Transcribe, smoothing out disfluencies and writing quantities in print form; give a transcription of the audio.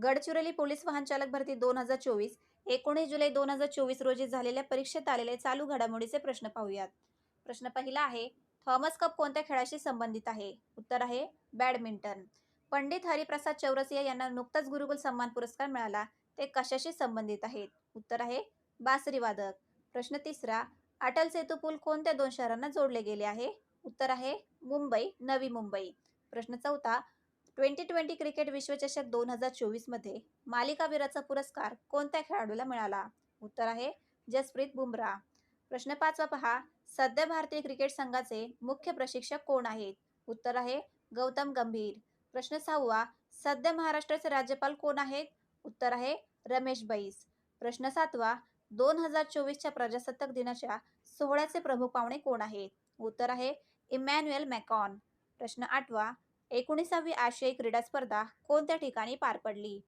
Gadchiroli police वाहन चालक भरती 2024 19 जुलै 2024 रोजी झालेल्या परीक्षेत आलेले चालू घडामोडीचे प्रश्न पाहूयात. प्रश्न पहिला आहे, थॉमस कप कोणत्या खेळाशी संबंधित आहे? उत्तर आहे बॅडमिंटन. पंडित हरिप्रसाद चौरसिया यांना नुकताच गुरुकुल सन्मान पुरस्कार मिळाला, ते कशाशी संबंधित आहेत? उत्तर आहे बासरी वादक. प्रश्न तिसरा, अटल सेतू पूल कोणत्या दोन शहरांना जोडले गेले आहे? उत्तर आहे मुंबई, नवी मुंबई. प्रश्न चौथा, 2020 क्रिकेट विश्वचषक 2024 मध्ये मालिकावीराचा पुरस्कार कोणत्या खेळाडूला मिळाला? उत्तर आहे जसप्रीत बुमराह. प्रश्न पाचवा पहा, सध्या भारतीय क्रिकेट संघाचे मुख्य प्रशिक्षक कोण आहेत? उत्तर आहे गौतम गंभीर. प्रश्न सहावा, सध्या महाराष्ट्राचे राज्यपाल कोण आहेत? उत्तर आहे रमेश बैस. प्रश्न सातवा, 2024च्या प्रजासत्ताक दिनाच्या सोहळ्याचे प्रमुख पाहुणे कोण आहेत? उत्तर आहे इमॅन्युएल मॅक्रॉन. प्रश्न आठवा, 19वी आशियाई क्रीडा स्पर्धा कोणत्या ठिकाणी पार पडली?